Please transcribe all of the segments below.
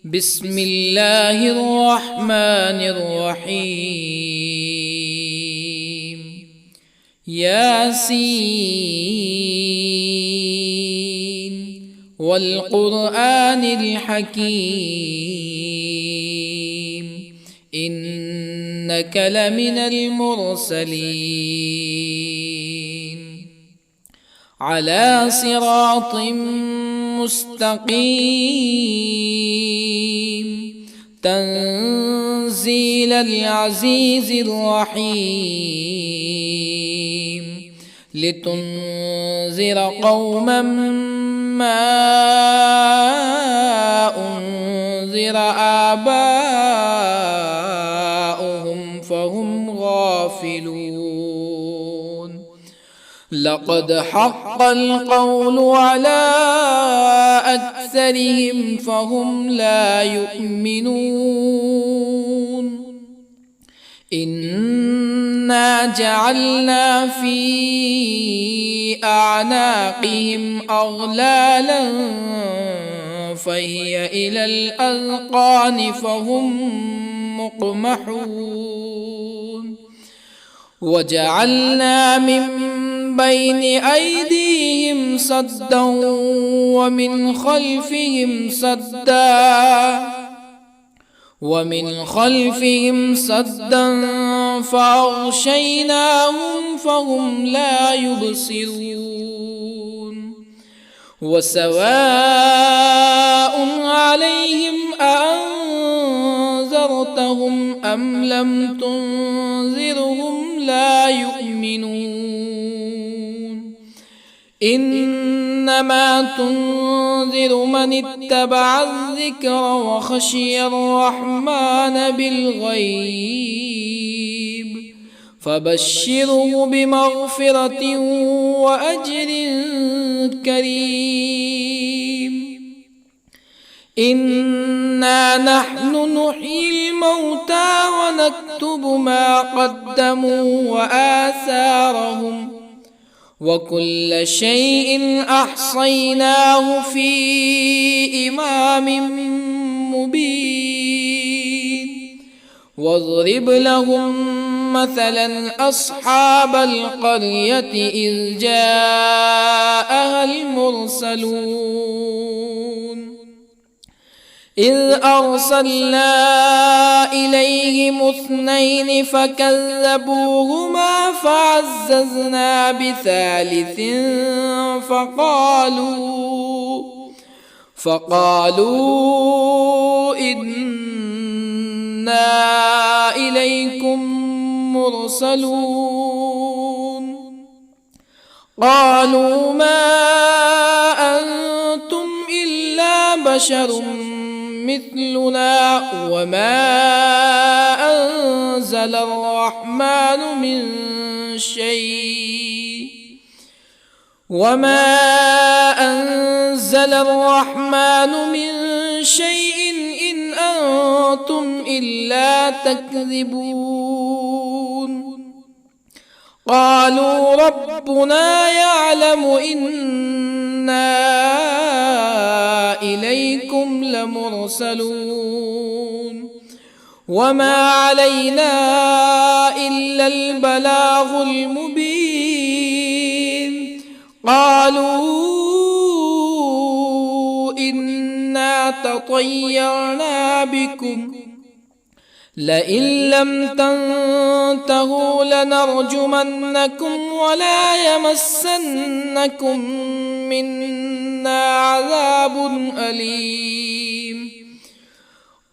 بسم الله الرحمن الرحيم. ياسين والقرآن الحكيم إنك لمن المرسلين على صراط مستقيم تنزيل العزيز الرحيم لتنذر قوما ما أنذر آباؤهم فهم غافلون. لقد حق القول على أكثرهم فهم لا يؤمنون. إنا جعلنا في أعناقهم أغلالا فهي إلى الأذقان فهم مقمحون. وجعلنا من بين أيديهم سدا ومن خلفهم سدا فأغشيناهم فهم لا يبصرون. وسواء عليهم أأنذرتهم أم لم تنذرهم لا يؤمنون. إنما تنذر من اتبع الذكر وخشي الرحمن بالغيب فبشره بمغفرة وأجر كريم. إنا نحن نحيي الموتى ونكتب ما قدموا وآثارهم وكل شيء أحصيناه في إمام مبين. واضرب لهم مثلا أصحاب القرية إذ جاءها المرسلون إذ أرسلنا إليهم اثنين فكذبوهما فعززنا بثالث فقالوا إنا إليكم مرسلون. قالوا ما أنتم إلا بشر مثلنا وما أنزل الرحمن من شيء إن أنتم إلا تكذبون. قالوا ربنا يعلم إنا إليكم لمرسلون وما علينا إلا البلاغ المبين. قالوا إنا تطيرنا بكم لئن لم تنتهوا لنرجمنكم ولا يمسنكم منا عذاب أليم.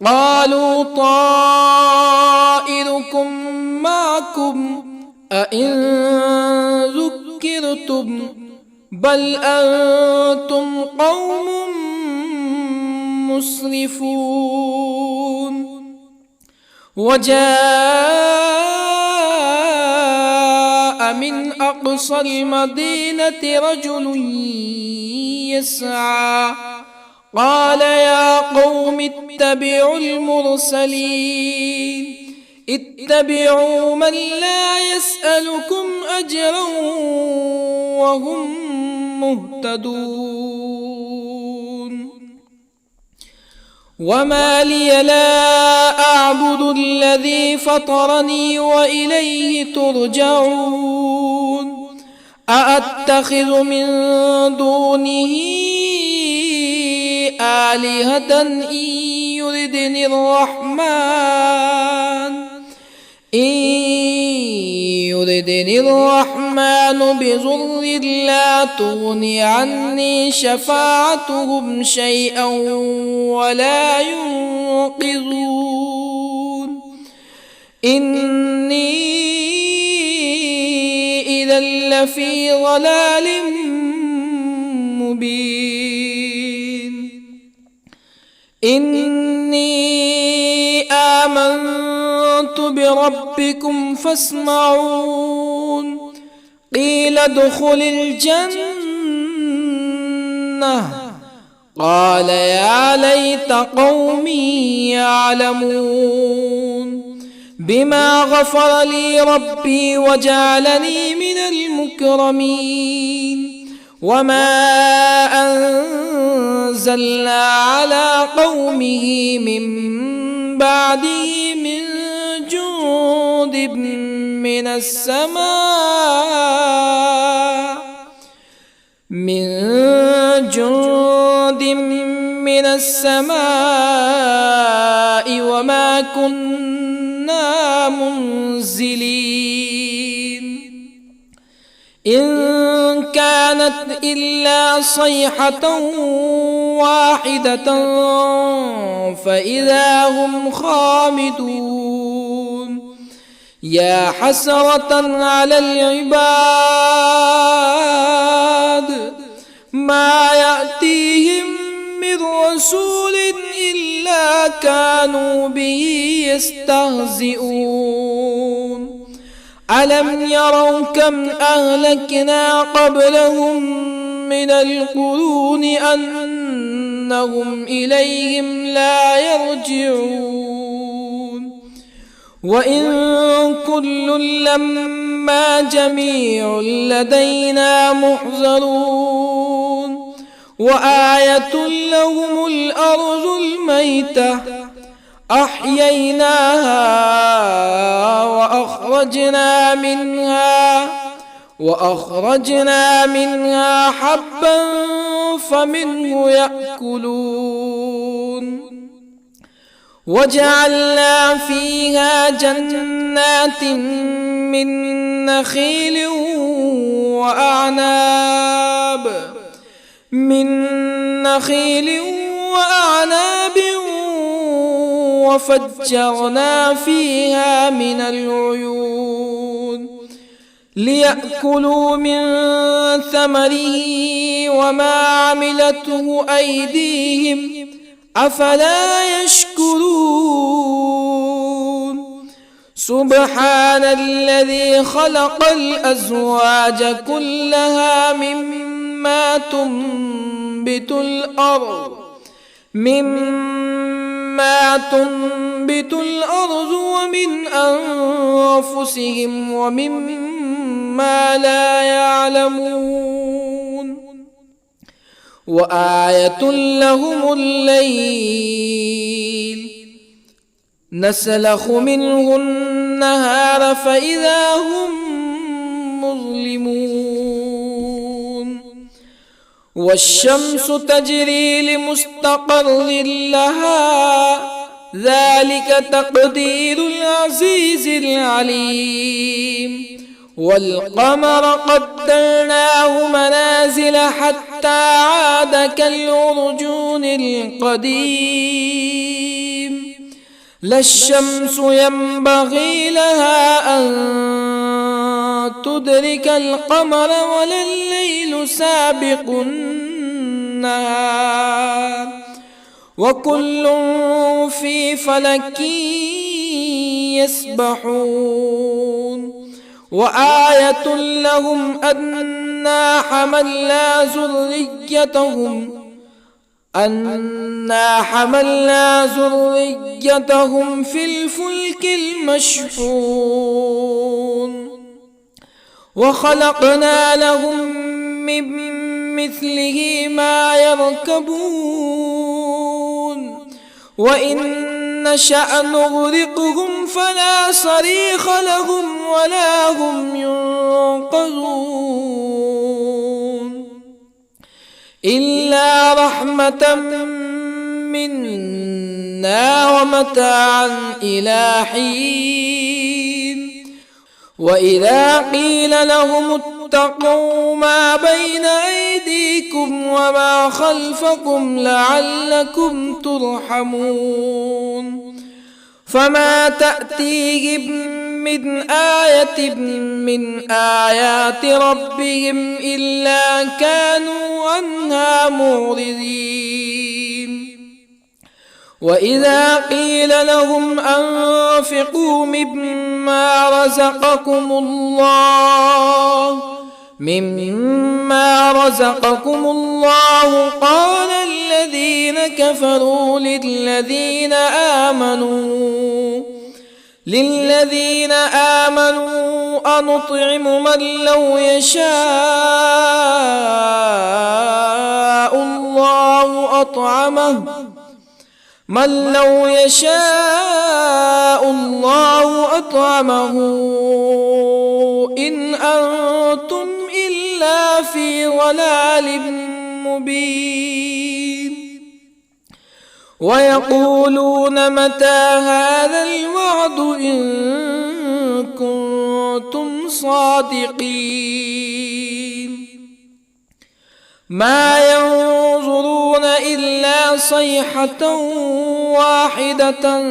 قالوا طائركم معكم أئن ذكرتم بل أنتم قوم مسرفون. وجاء من أقصى المدينة رجل يسعى قال يا قوم اتبعوا المرسلين اتبعوا من لا يسألكم أجرا وهم مهتدون. وما لي لا أعبد الذي فطرني وإليه ترجعون أأتخذ من دونه آلهة يردني الرحمن بضر لا تغن عني شفاعتهم شيئا ولا ينقذون إني إذا لفي ضلال مبين إني آمنت بربكم فاسمعون قيل ادخل الجنة قال يا ليت قومي يعلمون بما غفر لي ربي وجعلني من المكرمين وما أنزلنا على قومه من بعده من جند من السماء وما كنا منزلين إن كانت إلا صيحة واحدة فإذا هم خامدون يا حسرة على العباد ما يأتيهم من رسول إلا كانوا به يستهزئون ألم يروا كم أهلكنا قبلهم من القرون أنهم إليهم لا يرجعون وإن كل لما جميع لدينا محضرون وآية لهم الأرض الميتة أحييناها وأخرجنا منها حبا فمنه يأكلون وجعلنا فيها جنات من نخيل وأعناب وفجرنا فيها من العيون ليأكلوا من ثمره وما عملته أيديهم أفلا يشكرون سبحان الذي خلق الأزواج كلها مما تنبت الأرض ومن أنفسهم ومما لا يعلمون وآية لهم الليل نسلخ منه النهار فإذا هم مظلمون والشمس تجري لمستقر لها ذلك تقدير العزيز العليم والقمر قدرناه منازل حتى عاد كالعرجون القديم لا الشمس ينبغي لها أن تدرك القمر ولا الليل سابق النهار وكل في فلك يسبحون وآية لهم أنا حملنا ذريتهم في الفلك المشحون وخلقنا لهم من مثله ما يركبون وإن نشأ نغرقهم فلا صريخ لهم ولا هم ينقذون إلا رحمة منا ومتاعا إلى حين وإذا قيل لهم اتقوا ما بين أيديكم وما خلفكم لعلكم ترحمون فما تأتيهم من آية من آيات ربهم إلا كانوا عنها معرضين وإذا قيل لهم أنفقوا مما رزقكم الله قال الذين كفروا للذين آمنوا أنطعم من لو يشاء الله أطعمه إن أنتم إلا في ضلال مبين ويقولون متى هذا الوعد إن كنتم صادقين ما ينظرون إلا صيحة واحدة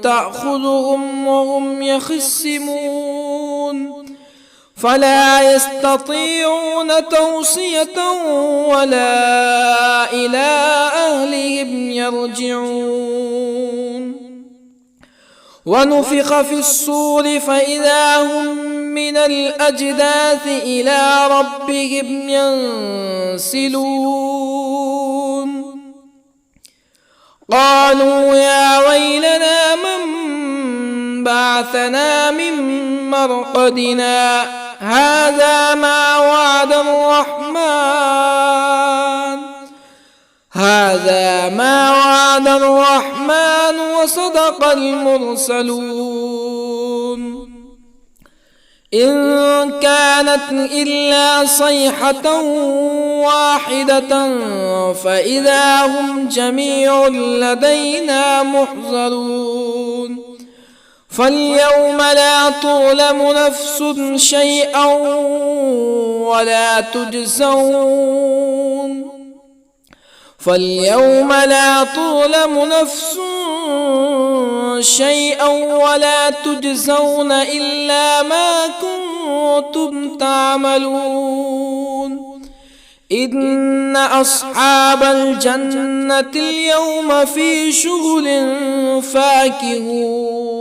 تأخذهم وهم يخصمون فلا يستطيعون توصية ولا إلى أهلهم يرجعون ونفخ في الصور فإذا هم من الأجداث إلى ربهم ينسلون قالوا يا ويلنا من بعثنا من مرقدنا هذا ما وعد الرحمن وصدق المرسلون إن كانت إلا صيحة واحدة فإذا هم جميع لدينا محضرون فاليوم لا تظلم نفس شيئا ولا تجزون إلا ما كنتم تعملون إن أصحاب الجنة اليوم في شغل فاكهون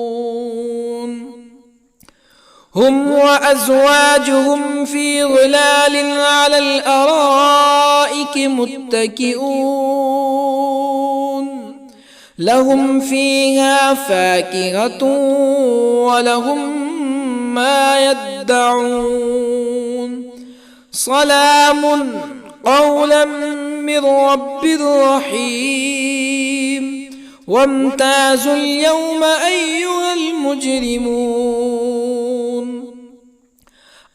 هم وأزواجهم في ظلال على الأرائك متكئون لهم فيها فاكهة ولهم ما يدعون سلام قولا من رب رحيم وامتازوا اليوم أيها المجرمون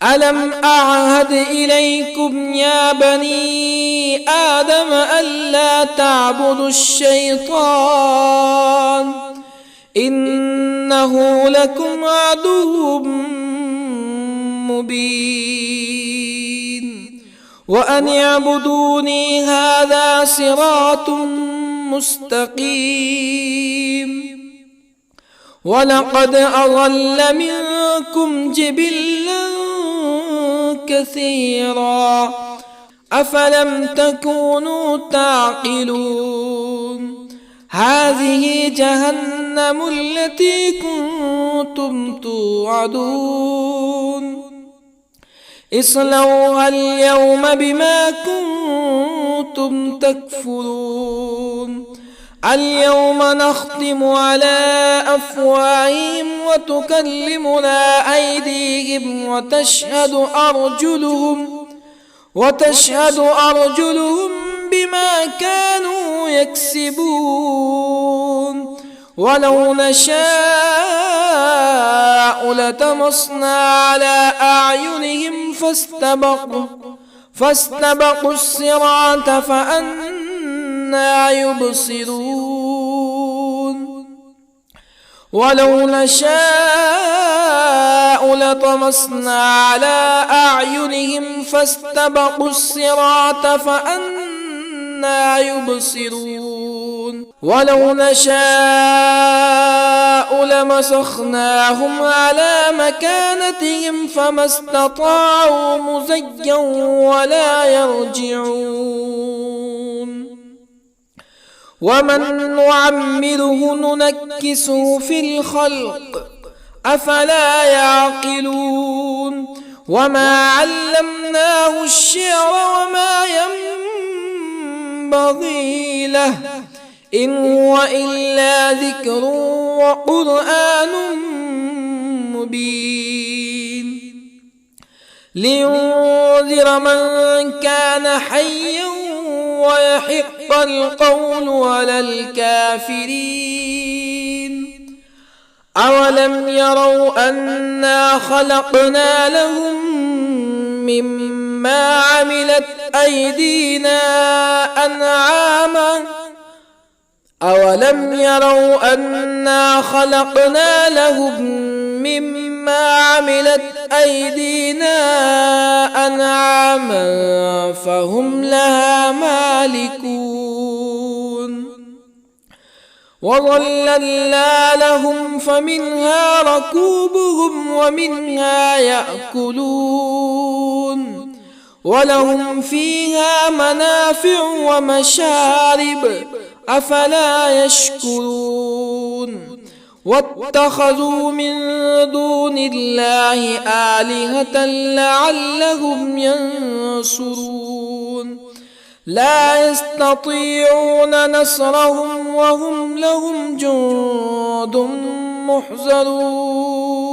ألم أعهد إليكم يا بني آدم ألا تعبدوا الشيطان إنه لكم عدو مبين وأن اعبدوني هذا صراط مستقيم ولقد أضل منكم جبلا كثيرا أفلم تكونوا تعقلون هذه جهنم التي كنتم توعدون اصلوها اليوم بما كنتم تكفرون اليوم نختم على أفواههم وتكلمنا أيديهم وتشهد أرجلهم بما كانوا يكسبون ولو نشاء لطمسنا على أعينهم فاستبقوا الصراط فأنى يبصرون ولو نشاء لطمسنا على أعينهم فاستبقوا الصراط فأنى يبصرون ولو نشاء لمسخناهم على مكانتهم فما استطاعوا مزيا ولا يرجعون ومن نعمره ننكسه في الخلق أفلا يعقلون وما علمناه الشعر وما ينبغي له إن هو إلا ذكر وقرآن مبين لينذر من كان حيا ويحق القول على الكافرين أولم يروا أنا خلقنا لهم مما عملت أيدينا أنعاما أولم يروا أنا خلقنا لهم مما عملت أيدينا أنعاما فهم لها مالكون وظللنا لهم فمنها ركوبهم ومنها يأكلون ولهم فيها منافع ومشارب أفلا يشكرون واتخذوا من دون الله آلهة لعلهم ينصرون لا يستطيعون نصرهم وهم لهم جند محضرون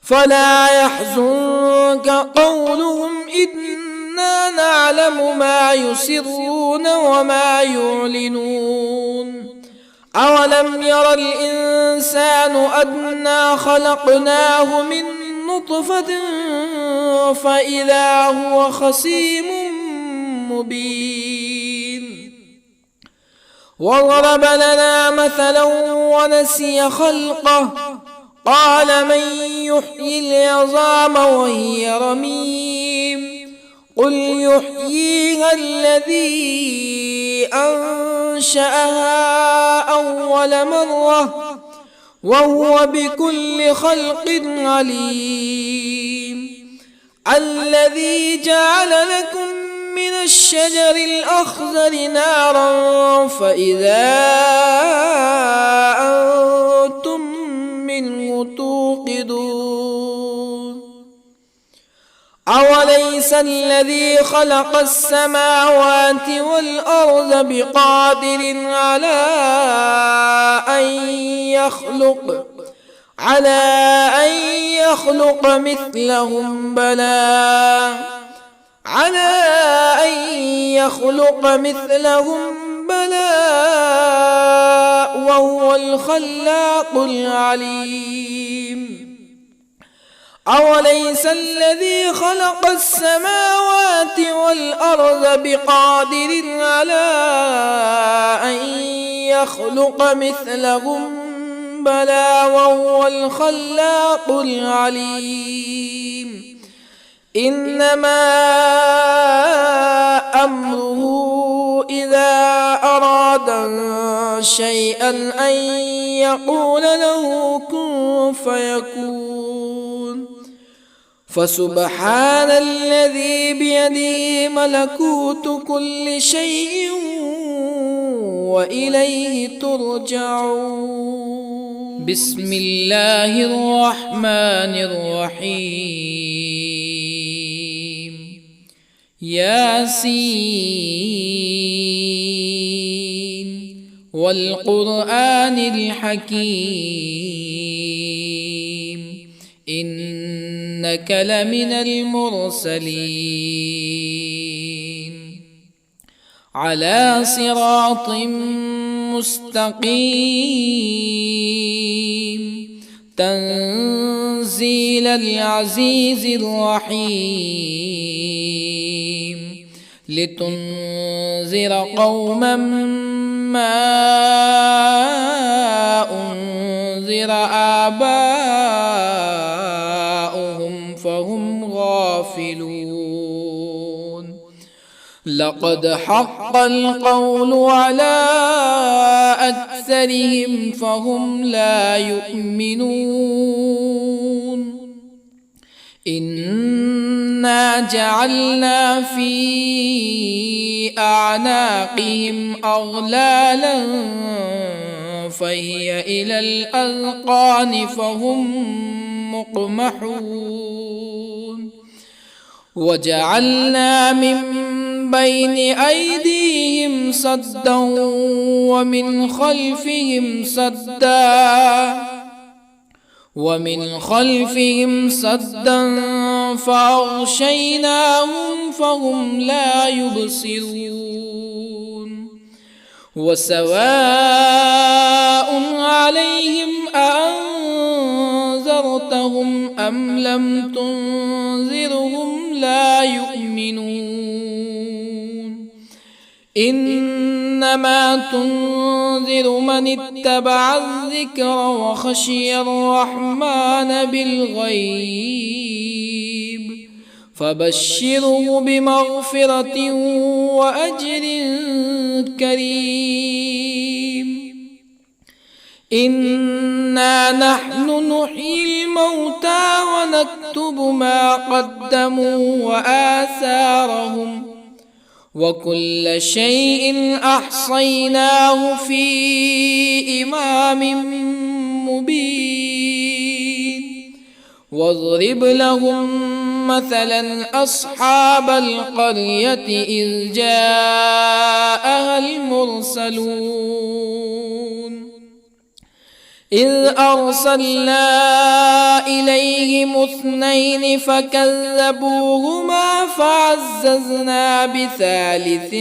فلا يحزنك قولهم إنا نعلم ما يسرون وما يعلنون أولم ير الإنسان أنا خلقناه من نطفة فإذا هو خصيم مبين وضرب لنا مثلا ونسي خلقه قال من يحيي العظام وهي رميم قل يحييها الذي أنشأها أول مرة وهو بكل خلق عليم الذي جعل لكم من الشجر الأخضر نارا فإذا أنتم منه توقدون أوليس الذي خلق السماوات والأرض بقادر على أن يخلق مثلهم بلى وهو الخلاق العليم أوليس الذي خلق السماوات والأرض بقادر على أن يخلق مثلهم بلى وهو الخلاق العليم إنما أمره إذا أراد شيئا أن يقول له كن فيكون فسبحان الذي بيده ملكوت كل شيء وإليه ترجعون بسم الله الرحمن الرحيم ياسين والقرآن الحكيم إنك لمن المرسلين على صراط مستقيم تنزيل العزيز الرحيم لتنذر قوما ما أنذر آباؤهم فهم غافلون لقد حق القول على أكثرهم فهم لا يؤمنون إنا جعلنا في أعناقهم أغلالا فهي إلى الأذقان فهم مقمحون وجعلنا من بين أيديهم سدا ومن خلفهم سدا فأغشيناهم فهم لا يبصرون وسواء عليهم أأنذرتهم أم لم تنذرهم لا يؤمنون إنما تنذر من اتبع الذكر وخشي الرحمن بالغيب فبشره بمغفرة وأجر كريم إنا نحن نحيي الموتى ونكتب ما قدموا وآثارهم وكل شيء أحصيناه في إمام مبين واضرب لهم مثلا أصحاب القرية إذ جاءها المرسلون إذ أرسلنا إليهم 2 فكذبوهما فعززنا بثالث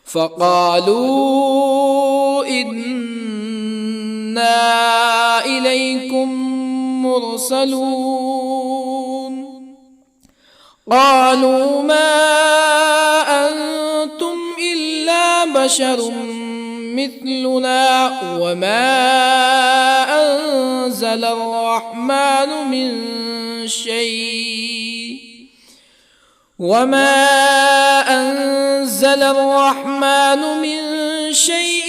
فقالوا إنا إليكم مرسلون قالوا ما أنتم إلا بشر مثلنا وما أنزل الرحمن من شيء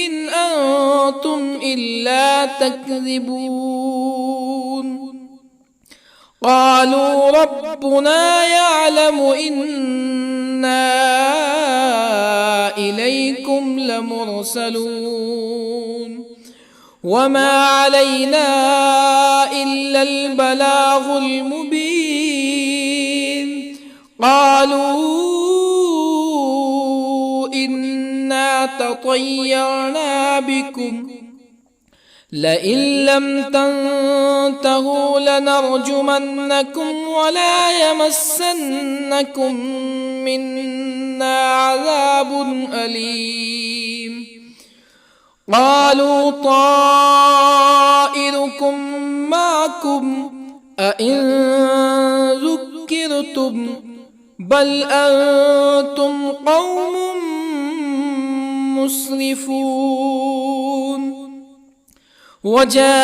إن أنتم إلا تكذبون قالوا ربنا يعلم إنا إليكم لمرسلون وما علينا إلا البلاغ المبين قالوا إنا تطيرنا بكم لئن لم تنتهوا لنرجمنكم ولا يمسنكم منا عذاب أليم قالوا طائركم معكم أئن ذكرتم بل أنتم قوم مسرفون وجاء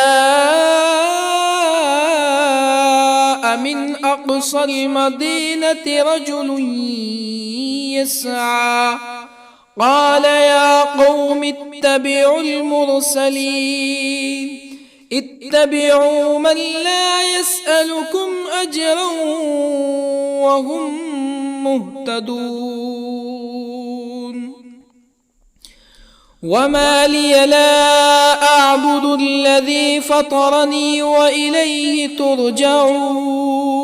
من أقصى المدينة رجل يسعى قال يا قوم اتبعوا المرسلين اتبعوا من لا يسألكم أجرا وهم مهتدون وما لي لا أعبد الذي فطرني وإليه ترجعون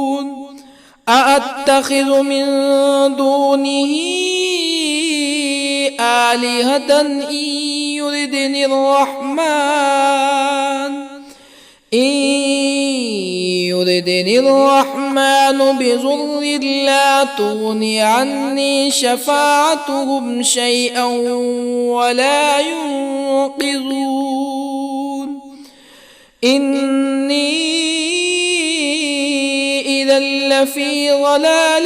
أأتخذ من دونه آلهة إن يردني الرحمن إن يردني الرحمن بضر لا تغن عني شفاعتهم شيئا ولا ينقذون إني إذا لفي ضلال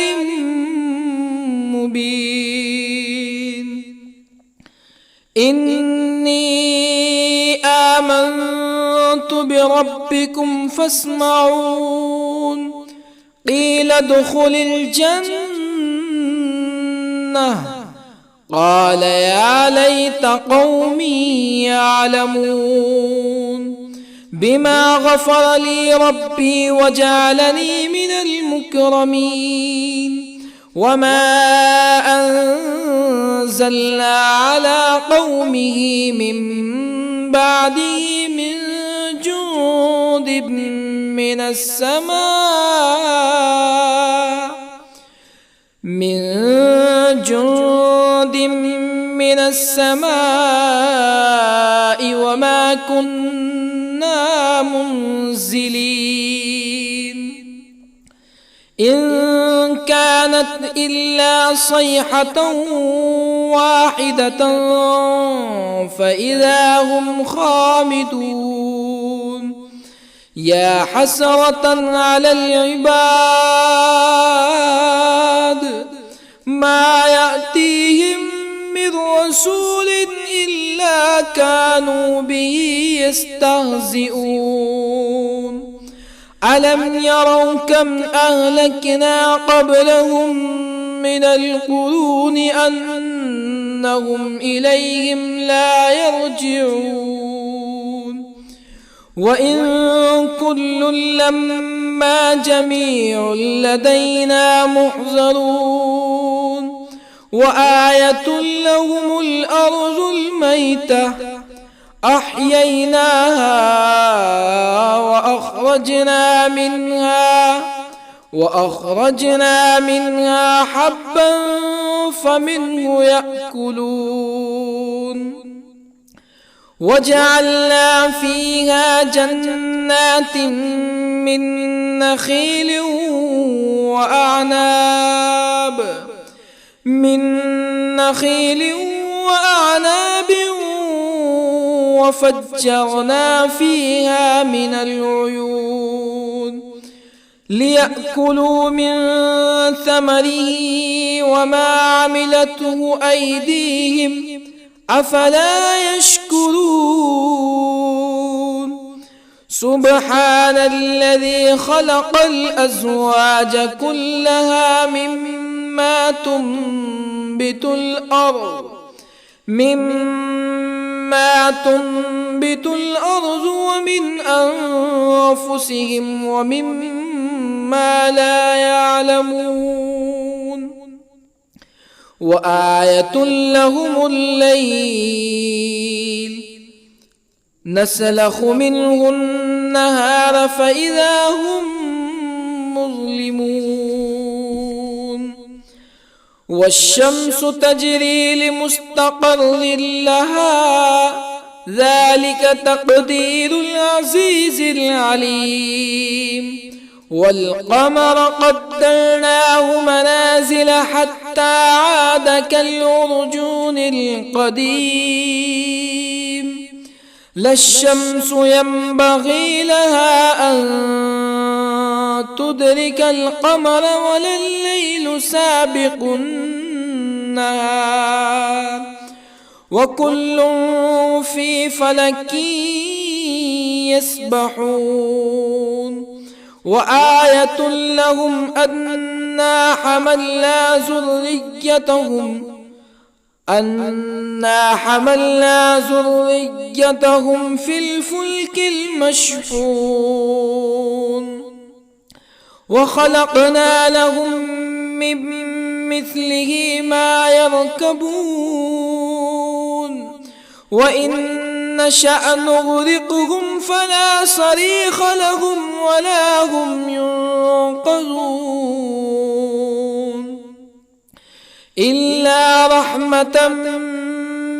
مبين إني آمنت بربكم فاسمعون قيل ادخل الجنة قال يا ليت قومي يعلمون بما غفر لي ربي وجعلني من المكرمين وما أنزلنا على قومه من بعده من جند من السماء وما كنا منزلين إن كانت إلا صيحة واحدة فإذا هم خامدون يا حسرة على العباد ما يأتيهم من رسول إلا كانوا به يستهزئون ألم يروا كم أهلكنا قبلهم من القرون أنهم إليهم لا يرجعون وإن كل لما جميع لدينا محضرون وآية لهم الأرض الميتة أحييناها وأخرجنا منها حبا فمنه يأكلون وجعلنا فيها جنات من نخيل وأعناب وفجرنا فيها من العيون ليأكلوا من ثمره وما عملته أيديهم أفلا يشكرون سبحان الذي خلق الأزواج كلها مما تنبت الأرض ومن أنفسهم ومما لا يعلمون وآية لهم الليل نسلخ منه النهار فإذا هم مظلمون والشمس تجري لمستقر لها ذلك تقدير العزيز العليم والقمر قدرناه منازل حتى عاد كالعرجون القديم لا الشمس ينبغي لها أن تدرك القمر ولا الليل سابق النهار وكل في فلك يسبحون وآية لهم أنا حملنا ذريتهم في الفلك المشحون وخلقنا لهم من مثله ما يركبون وإن نشأ نغرقهم فلا صريخ لهم ولا هم ينقذون إلا رحمة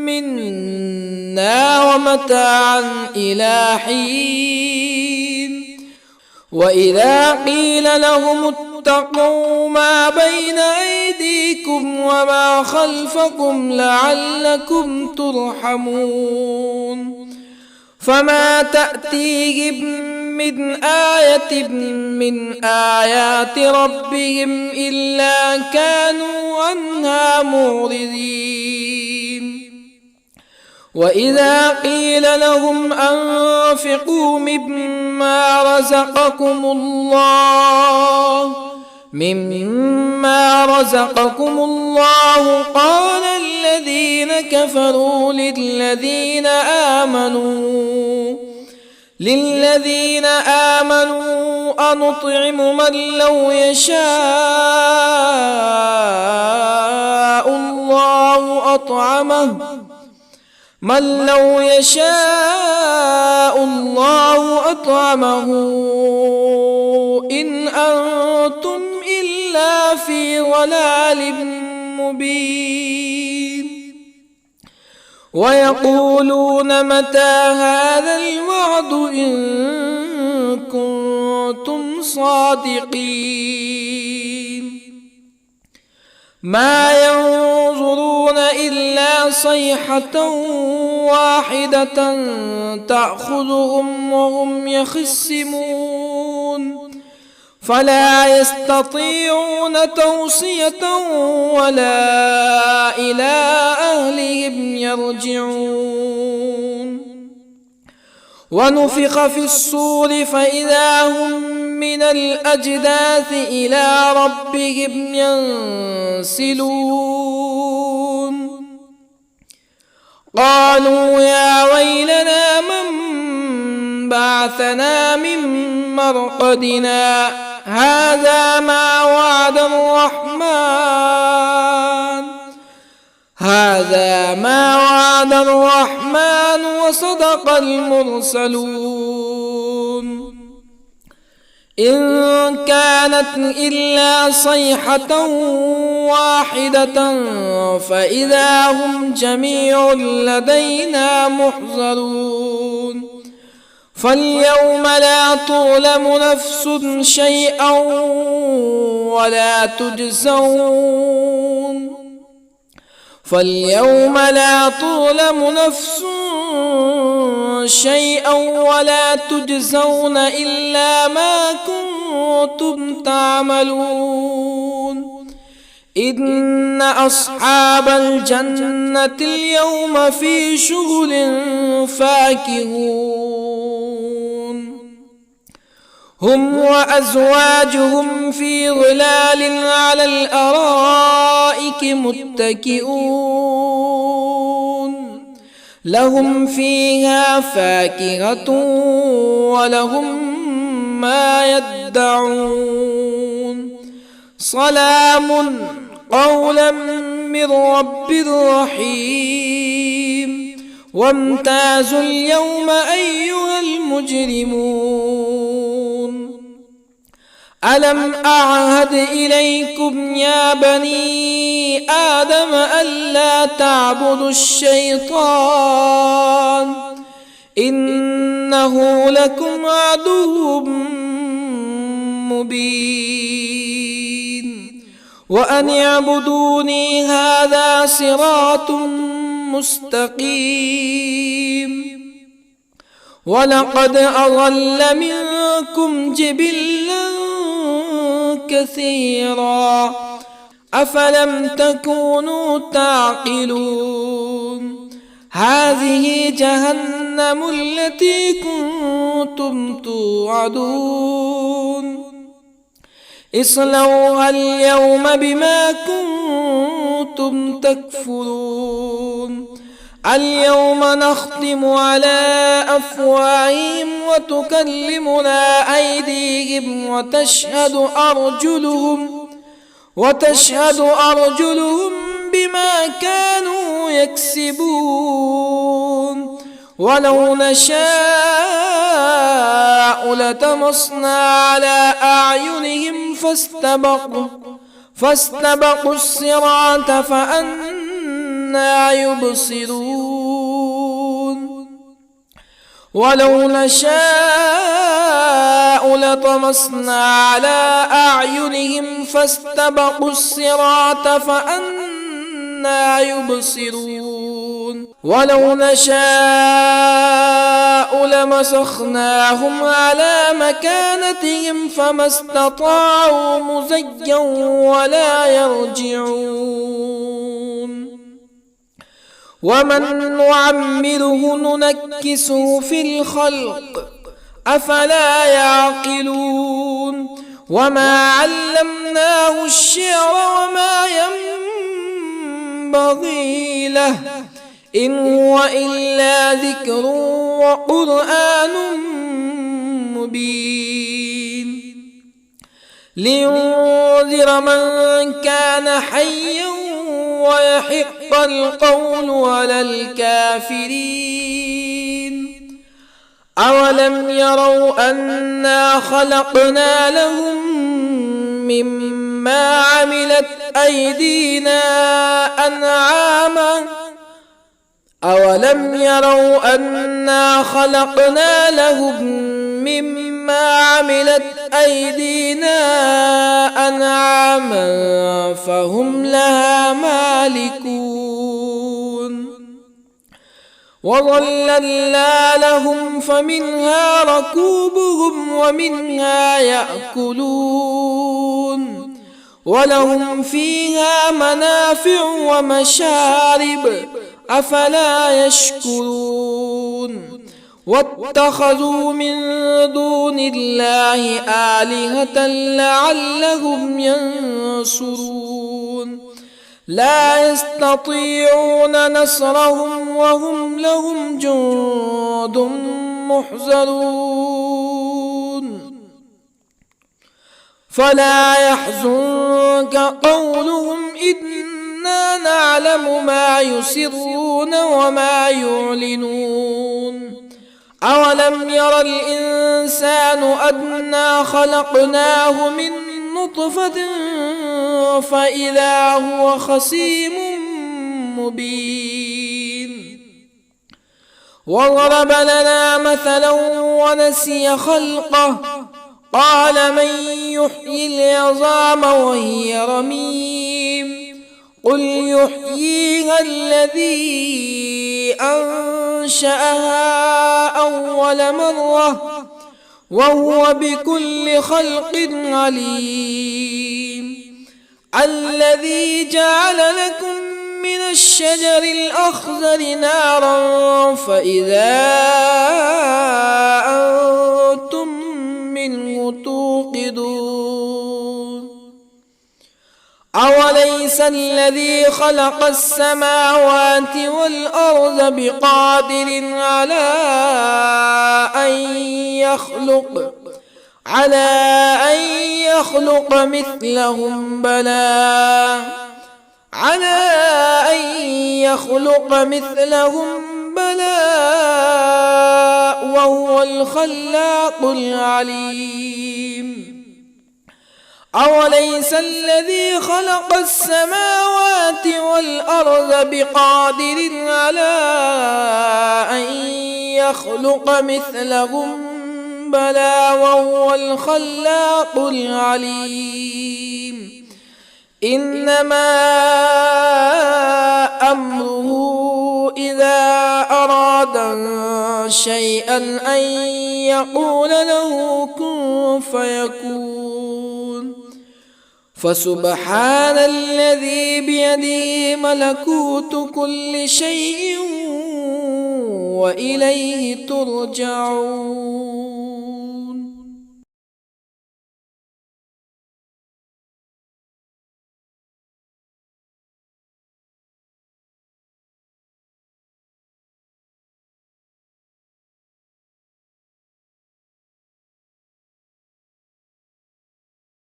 منا ومتاعا إلى حين وإذا قيل لهم اتقوا ما بين أيديكم وما خلفكم لعلكم ترحمون فما تأتيهم من آية من آيات ربهم إلا كانوا عنها معرضين وإذا قيل لهم أنفقوا مما رزقكم الله قال الذين كفروا للذين آمنوا أنطعم من لو يشاء الله أطعمه إن أنتم إلا في ضلال مبين ويقولون متى هذا الوعد إن كنتم صادقين ما ينظرون إلا صيحة واحدة تأخذهم وهم يخصمون فلا يستطيعون توصية ولا إلى أهلهم يرجعون ونفخ في الصور فإذا هم من الأجداث إلى ربهم ينسلون قالوا يا ويلنا من بعثنا من مرقدنا هذا ما وعد الرحمن وصدق المرسلون إن كانت إلا صيحة واحدة فإذا هم جميع لدينا محضرون فاليوم لا تظلم نفس شيئا ولا تجزون إلا ما كنتم تعملون إن أصحاب الجنة اليوم في شغل فاكهون هم وأزواجهم في ظلال على الأرائك متكئون لهم فيها فاكهة ولهم ما يدعون سلام قولا من رب رحيم وامتازوا اليوم أيها المجرمون ألم أعهد إليكم يا بني آدم ألا تعبدوا الشيطان إنه لكم عدو مبين وأن اعبدوني هذا صراط مستقيم ولقد أضل منكم جبلا كثيرا أفلم تكونوا تعقلون هذه جهنم التي كنتم توعدون اصلوها اليوم بما كنتم تكفرون اليوم نختم على أفواههم وتكلمنا أيديهم وتشهد أرجلهم بما كانوا يكسبون ولو نشاء لطمسنا على أعينهم فاستبقوا الصراط فأنى يبصرون ولو نشاء لطمسنا على أعينهم فاستبقوا الصراط فأنى يبصرون ولو نشاء لمسخناهم على مكانتهم فما استطاعوا مزيا ولا يرجعون ومن نعمره ننكسه في الخلق أفلا يعقلون وما علمناه الشعر وما ينبغي له إن هو إلا ذكر وقرآن مبين لينذر من كان حيا ويحق القول على الكافرين أولم يروا أنا خلقنا لهم مما عملت أيدينا أنعاما أولم يروا أنا خلقنا لهم مما عملت أيدينا أنعاما فهم لها مالكون وظللنا لهم فمنها ركوبهم ومنها يأكلون ولهم فيها منافع ومشارب أفلا يشكرون واتخذوا من دون الله آلهة لعلهم ينصرون لا يستطيعون نصرهم وهم لهم جند محضرون فلا يحزنك قولهم إنا نعلم ما يسرون وما يعلنون أولم ير الإنسان أنا خلقناه من نطفة فإذا هو خصيم مبين وضرب لنا مثلا ونسي خلقه قال من يحيي العظام وهي رميم قل يحييها الذي أنشأها أول مرة وهو بكل خلق عليم الذي جعل لكم من الشجر الأخضر نارا فإذا أنتم منه توقدون أوليس الذي خلق السماوات والأرض بقادر على أن يخلق مثلهم بلى وهو الخلاق العليم أوليس الذي خلق السماوات والأرض بقادر على أن يخلق مثلهم بلى وهو الخلاق العليم إنما أمره إذا أراد شيئا أن يقول له كن فيكون فسبحان الذي بيده ملكوت كل شيء وإليه ترجعون